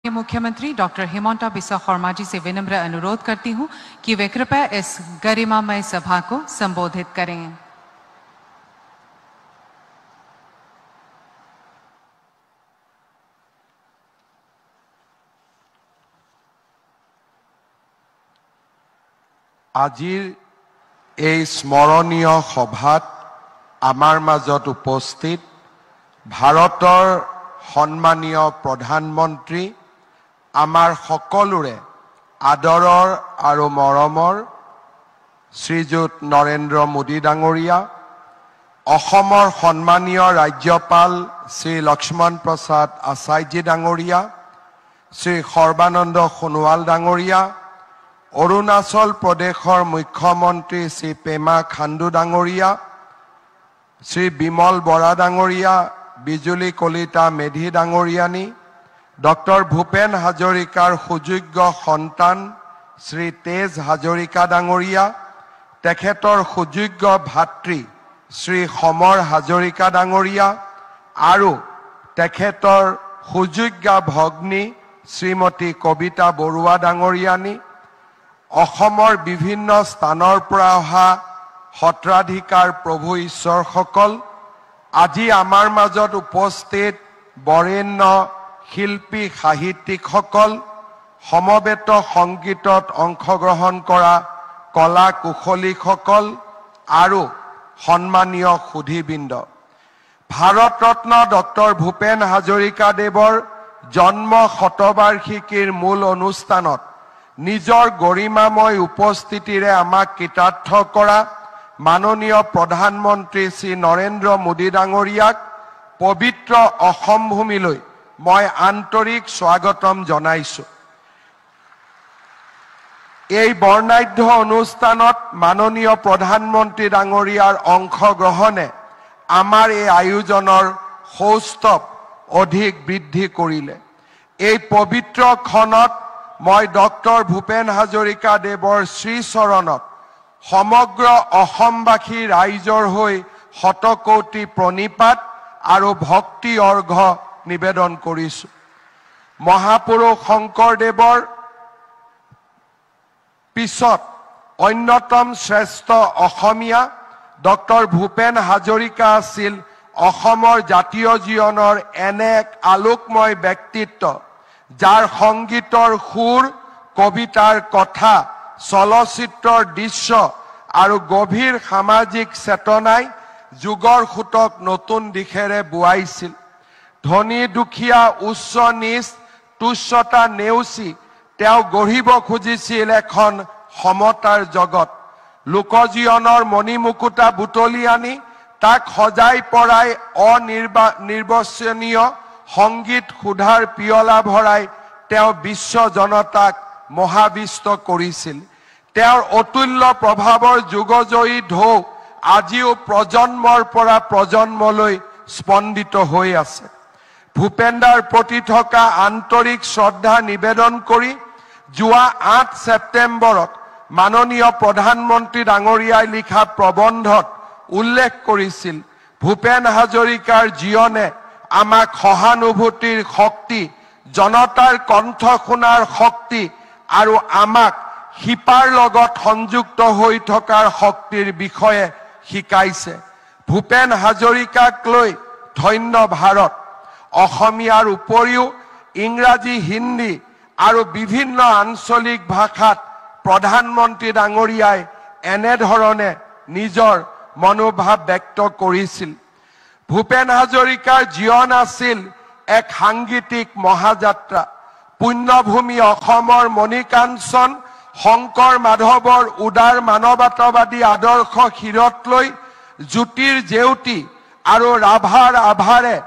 मुख्यमंत्री डॉक्टर हेमंत बिस्वा शर्मा जी से विनम्र अनुरोध करती हूं कि वे कृपया इस गरिमामय सभा को संबोधित करें। आजिर এই স্মৰণীয় সভাত আমাৰ মাজত উপস্থিত ভাৰতৰ সন্মানীয় প্ৰধানমন্ত্ৰী আমাৰ সকলোৰে আদৰৰ আৰু মৰমৰ শ্ৰীযুত নৰেন্দ্ৰ মোদী ডাঙৰীয়া, অসমৰ সন্মানীয় ৰাজ্যপাল শ্ৰী লক্ষ্মণ প্ৰসাদ আচাৰ্যজী ডাঙৰীয়া, শ্ৰী সৰ্বানন্দ সোণোৱাল ডাঙৰীয়া, অৰুণাচল প্ৰদেশৰ মুখ্যমন্ত্ৰী শ্ৰী পেমা খাণ্ডু ডাঙৰীয়া, শ্ৰী বিমল বৰা ডাঙৰীয়া, বিজুলী কলিতা মেধি ডাঙৰীয়ানী, ডক্টৰ ভূপেন হাজৰিকাৰ সুযোগ্য সন্তান শ্ৰী তেজ হাজৰিকা ডাঙৰীয়া, তেখেতৰ সুযোগ্য ভাতৃ শ্ৰী সমৰ হাজৰিকা ডাঙৰীয়া আৰু তেখেতৰ সুযোগ্য ভগ্নী শ্ৰীমতী কবিতা বৰুৱা ডাঙৰীয়ানী, অসমৰ বিভিন্ন স্থানৰ পৰা অহা সত্ৰাধিকাৰ প্ৰভু ঈশ্বৰসকল, আজি আমাৰ মাজত উপস্থিত বৰেণ্য শিল্পী সাহিত্যিকসকল, সমবেত সংগীতত অংশগ্ৰহণ কৰা কলা কুশলীসকল আৰু সন্মানীয় সুধীবৃন্দ, ভাৰত ৰত্ন ডক্টৰ ভূপেন হাজৰিকা দেৱৰ জন্ম শতবাৰ্ষিকীৰ মূল অনুষ্ঠানত নিজৰ গৰিমাময় উপস্থিতিৰে আমাক কৃতাৰ্থ কৰা মাননীয় প্ৰধানমন্ত্ৰী শ্ৰী নৰেন্দ্ৰ মোদী ডাঙৰীয়াক পবিত্ৰ অসম ভূমিলৈ মই আন্তৰিক স্বাগতম জনাইছো। এই বৰ্ণাঢ্য অনুষ্ঠানত মাননীয় প্ৰধানমন্ত্ৰী ডাঙৰীয়াৰ অংশগ্ৰহণে আমাৰ এই আয়োজনৰ সৌষ্ঠৱ অধিক বৃদ্ধি কৰিলে। এই পবিত্ৰ ক্ষণত মই ডক্টৰ ভূপেন হাজৰিকা দেৱৰ শ্ৰীচৰণত সমগ্ৰ অসমবাসী ৰাইজৰ হৈ শতকোটি প্ৰণিপাত আৰু ভক্তি অৰ্ঘ নিবেদন কৰিছো। মহাপুৰুষ শংকৰদেৱৰ পিছত অন্যতম শ্ৰেষ্ঠ অসমীয়া ডক্টৰ ভূপেন হাজৰিকা আছিল অসমৰ জাতীয় জীৱনৰ এনে এক আলোকময় ব্যক্তিত্ব, যাৰ সংগীতৰ সুৰ, কবিতাৰ কথা, চলচ্চিত্ৰৰ দৃশ্য আৰু গভীৰ সামাজিক চেতনাই যুগৰ সুতক নতুন দিশেৰে বোৱাইছিল। ধনী দুখীয়া, উচ্চ নীচ, তুচ্ছতা নেওচি তেওঁ গঢ়িব খুজিছিল এখন সমতাৰ জগত। লোকজীৱনৰ মণিমুকুতা বুটলি আনি তাক সজাই পৰাই অনিৰ্বচনীয় সংগীত সুধাৰ পিয়লা ভৰাই তেওঁ বিশ্ব জনতাক মহাবিষ্ট কৰিছিল। তেওঁৰ অতুল্য প্ৰভাৱৰ যুগজয়ী ঢৌ আজিও প্ৰজন্মৰ পৰা প্ৰজন্মলৈ স্পন্দিত হৈ আছে। ভূপেনদাৰ প্ৰতি থকা আন্তৰিক শ্ৰদ্ধা নিবেদন কৰি যোৱা 8 ছেপ্টেম্বৰত মাননীয় প্ৰধানমন্ত্ৰী ডাঙৰীয়াই লিখা প্ৰবন্ধত উল্লেখ কৰিছিল, ভূপেন হাজৰিকাৰ জীৱনে আমাক সহানুভূতিৰ শক্তি, জনতাৰ কণ্ঠ শুনাৰ শক্তি আৰু আমাক শিপাৰ লগত সংযুক্ত হৈ থকাৰ শক্তিৰ বিষয়ে শিকাইছে। ভূপেন হাজৰিকাক লৈ ধন্য ভাৰত। অসমীয়াৰ উপৰিও ইংৰাজী, হিন্দী আৰু বিভিন্ন আঞ্চলিক ভাষাত প্ৰধানমন্ত্ৰী ডাঙৰীয়াই এনেধৰণে নিজৰ মনোভাৱ ব্যক্ত কৰিছিল। ভূপেন হাজৰিকাৰ জীৱন আছিল এক সাংগীতিক মহাযাত্ৰা। পুণ্যভূমি অসমৰ মণিকাঞ্চন শংকৰ মাধৱৰ উদাৰ মানৱতাবাদী আদৰ্শ শিৰত লৈ জ্যোতিৰ জেউতি আৰু ৰাভাৰ আভাৰে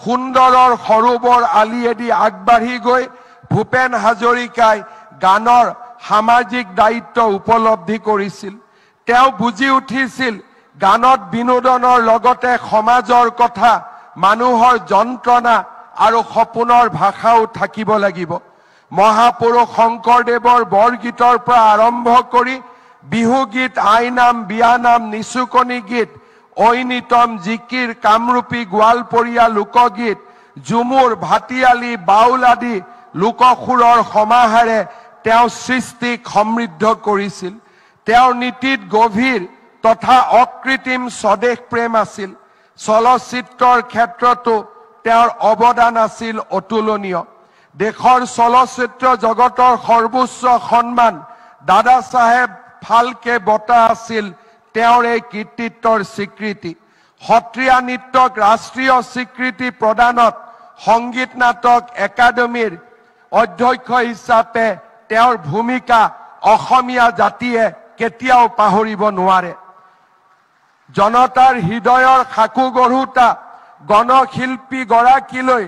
সুন্দৰৰ সৰোবৰ আলিয়েদি আগবাঢ়ি গৈ ভূপেন হাজৰিকাই গানৰ সামাজিক দায়িত্ব উপলব্ধি কৰিছিল। তেওঁ বুজি উঠিছিল গানত বিনোদনৰ লগতে সমাজৰ কথা, মানুহৰ যন্ত্ৰণা আৰু সপোনৰ ভাষাও থাকিব লাগিব। মহাপুৰুষ শংকৰদেৱৰ বৰগীতৰ পৰা আৰম্ভ কৰি বিহু গীত, আইনাম, বিয়ানাম, নিচুকনি গীত, ঐনিতম, জিকিৰ, কামৰূপী, গোৱালপৰীয়া লোকগীত, ঝুমুৰ, ভাটিয়ালি, বাউল আদি লোকসুৰৰ সমাহাৰে তেওঁ সৃষ্টিক সমৃদ্ধ কৰিছিল। তেওঁৰ নীতিত গভীৰ তথা অকৃত্ৰিম স্বদেশ প্ৰেম আছিল। চলচ্চিত্ৰৰ ক্ষেত্ৰতো তেওঁৰ অৱদান আছিল অতুলনীয়। দেশৰ চলচ্চিত্ৰ জগতৰ সৰ্বোচ্চ সন্মান দাদা চাহেব ফাল্কে বঁটা আছিল তেওঁৰ এই কৃতিত্বৰ স্বীকৃতি। সত্ৰীয়া নৃত্যক ৰাষ্ট্ৰীয় স্বীকৃতি প্ৰদানত সংগীত নাটক একাডেমীৰ অধ্যক্ষ হিচাপে তেওঁৰ ভূমিকা অসমীয়া জাতিয়ে কেতিয়াও পাহৰিব নোৱাৰে। জনতাৰ হৃদয়ৰ সাকু গঢ়োতা গণশিল্পী গৰাকীলৈ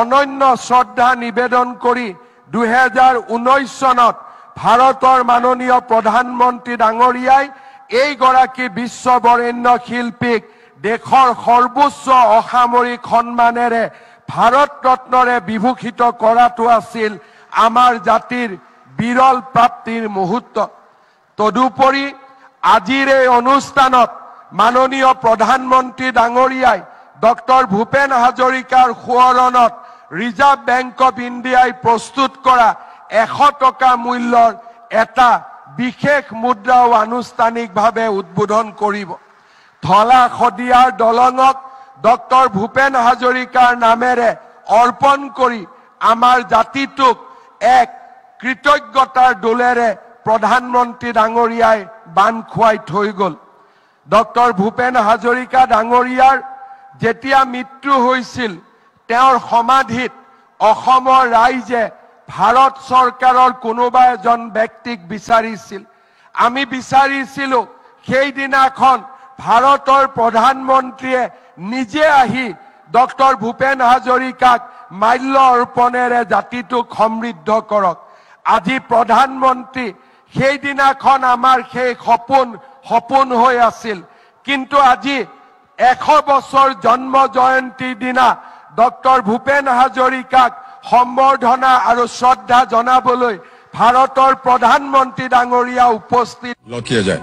অনন্য শ্ৰদ্ধা নিবেদন কৰি 2019 চনত ভাৰতৰ মাননীয় প্ৰধানমন্ত্ৰী ডাঙৰীয়াই এইগৰাকী বিশ্ববৰেণ্য শিল্পীক দেশৰ সৰ্বোচ্চ অসামৰিক সন্মানেৰে ভাৰত ৰত্নৰে বিভূষিত কৰাটো আছিল আমাৰ জাতিৰ বিৰল প্ৰাপ্তিৰ মুহূৰ্ত। তদুপৰি আজিৰ এই অনুষ্ঠানত মাননীয় প্ৰধানমন্ত্ৰী ডাঙৰীয়াই ডক্টৰ ভূপেন হাজৰিকাৰ সোঁৱৰণত ৰিজাৰ্ভ বেংক অফ ইণ্ডিয়াই প্ৰস্তুত কৰা 100 টকা মূল্যৰ এটা বিশেষ মুদ্ৰাও আনুষ্ঠানিকভাৱে উদ্বোধন কৰিব। ধলা শদিয়াৰ দলঙক ডক্টৰ ভূপেন হাজৰিকাৰ নামেৰে অৰ্পণ কৰি আমাৰ জাতিটোক এক কৃতজ্ঞতাৰ দোলেৰে প্ৰধানমন্ত্ৰী ডাঙৰীয়াই বান খুৱাই থৈ গ'ল। ডক্টৰ ভূপেন হাজৰিকা ডাঙৰীয়াৰ যেতিয়া মৃত্যু হৈছিল তেওঁৰ সমাধিত অসমৰ ৰাইজে ভাৰত চৰকাৰৰ কোনোবা এজন ব্যক্তিক বিচাৰিছিল। আমি বিচাৰিছিলো সেইদিনাখন ভাৰতৰ প্ৰধানমন্ত্ৰীয়ে নিজে আহি ডক্টৰ ভূপেন হাজৰিকাক মাল্য অৰ্পণেৰে জাতিটোক সমৃদ্ধ কৰক। আজি প্ৰধানমন্ত্ৰী সেইদিনাখন আমাৰ সেই সপোন হৈ আছিল, কিন্তু আজি 100 বছৰ জন্ম জয়ন্তীৰ দিনা ডক্টৰ ভূপেন হাজৰিকাক সম্বৰ্ধনা আৰু শ্ৰদ্ধা জনাবলৈ ভাৰতৰ প্ৰধানমন্ত্ৰী ডাঙৰীয়া উপস্থিত किया जाए।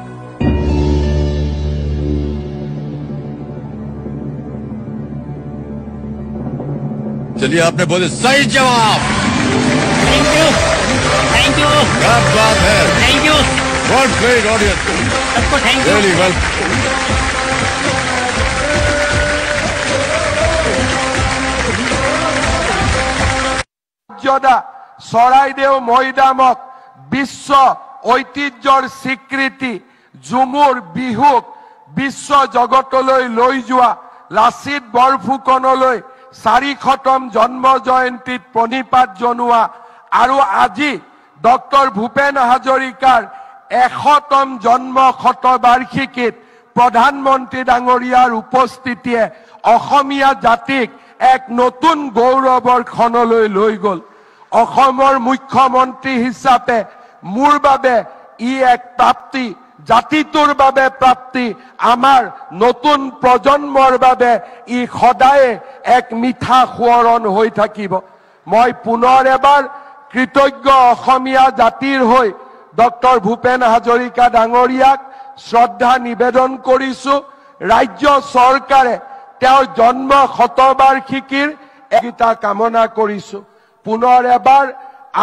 चलिए आपने बोले सही जवाब। थैंक यू क्या बात है। Thank you What great audience. सबको thank you. Really well. Charaideo মৈদামক বিশ্ব ঐতিহ্যৰ স্বীকৃতি ঝুমুৰ বিহুক বিশ্ব জগতলৈ লৈ যোৱা লাচিত বৰফুকনলৈ 400তম জন্ম জয়ন্তীত প্ৰণিপাত জনোৱা আৰু আজি ডক্টৰ ভূপেন হাজৰিকাৰ 100তম জন্ম শতবাৰ্ষিকীত প্ৰধানমন্ত্ৰী ডাঙৰীয়াৰ উপস্থিতিয়ে অসমীয়া জাতিক এক নতুন গৌৰৱৰ ক্ষণলৈ লৈ গ'ল। অসমৰ মুখ্যমন্ত্ৰী হিচাপে মোৰ বাবে ই এক প্ৰাপ্তি, জাতিটোৰ বাবে প্ৰাপ্তি, আমাৰ নতুন প্ৰজন্মৰ বাবে ই সদায়ে এক মিঠা সোঁৱৰণ হৈ থাকিব। মই পুনৰ এবাৰ কৃতজ্ঞ অসমীয়া জাতিৰ হৈ ডক্টৰ ভূপেন হাজৰিকা ডাঙৰীয়াক শ্ৰদ্ধা নিবেদন কৰিছো। ৰাজ্য চৰকাৰে তেওঁৰ জন্ম শতবাৰ্ষিকীৰ এটা কামনা কৰিছো। পুনৰ এবাৰ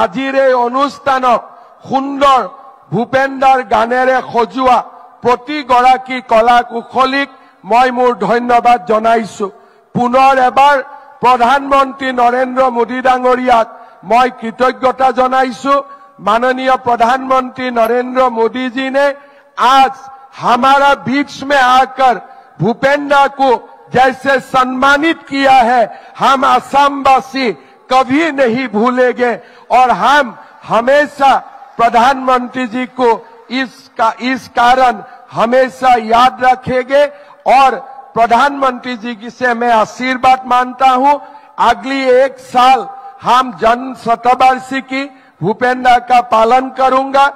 আজিৰ এই অনুষ্ঠানক সুন্দৰ ভূপেনদাৰ গানেৰে সজোৱা প্ৰতিগৰাকী কলা কুশলীক মই মোৰ ধন্যবাদ জনাইছো। পুনৰ এবাৰ প্ৰধানমন্ত্ৰী নৰেন্দ্ৰ মোদী ডাঙৰীয়াক मैं कृतज्ञता जनाइसु। माननीय प्रधानमंत्री नरेंद्र मोदी जी ने आज हमारा बीच में आकर भूपेंद्र को जैसे सम्मानित किया है, हम असमवासी कभी नहीं भूलेंगे और हम हमेशा प्रधानमंत्री जी को इस कारण हमेशा याद रखेंगे और प्रधानमंत्री जी से मैं आशीर्वाद मानता हूं। अगली 1 साल हम जन्म शतवार्षिकी भूपेंद्र का पालन करूंगा।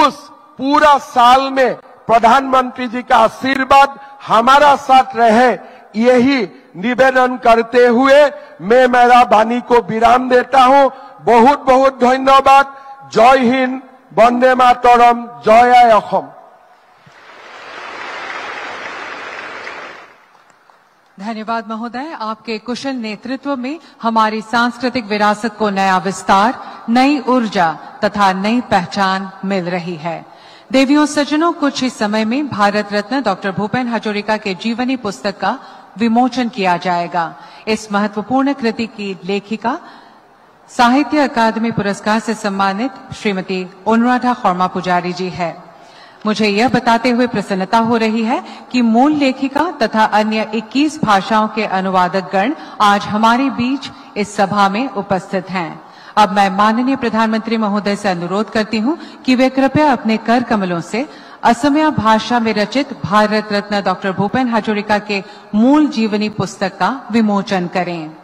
उस पूरा साल में प्रधानमंत्री जी का आशीर्वाद हमारा साथ रहे, यही निवेदन करते हुए मैं मेरा वाणी को विराम देता हूं। बहुत बहुत धन्यवाद। जय हिंद, वंदे मातरम, जय आय। 1 धन्यवाद महोदय। आपके कुशल नेतृत्व में हमारी सांस्कृतिक विरासत को नया विस्तार, नई ऊर्जा तथा नई पहचान मिल रही है। देवियों सज्जनों, कुछ ही समय में भारत रत्न डॉक्टर भूपेन हजरिका के जीवनी पुस्तक का विमोचन किया जाएगा। इस महत्वपूर्ण कृति की लेखिका साहित्य अकादमी पुरस्कार से सम्मानित श्रीमती अनुराधा खर्मा पुजारी जी है। मुझे यह बताते हुए प्रसन्नता हो रही है कि मूल लेखिका तथा अन्य 21 भाषाओं के अनुवादक गण आज हमारे बीच इस सभा में उपस्थित हैं। अब मैं माननीय प्रधानमंत्री महोदय से अनुरोध करती हूं कि वे कृपया अपने कर कमलों से असमिया भाषा में रचित भारत रत्न डॉक्टर भूपेन हजरिका के मूल जीवनी पुस्तक का विमोचन करें।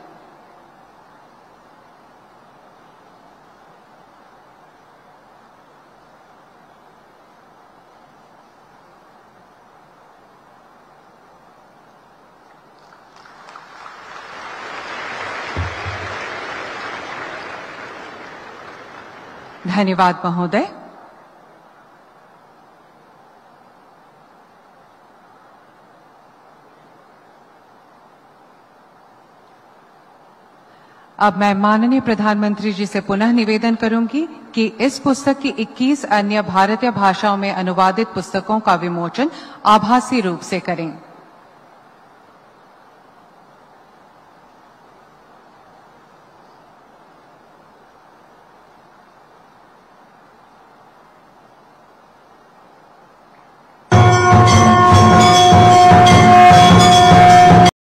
धन्यवाद महोदय। अब मैं माननीय प्रधानमंत्री जी से पुनः निवेदन करूंगी कि इस पुस्तक की 21 अन्य भारतीय भाषाओं में अनुवादित पुस्तकों का विमोचन आभासी रूप से करें।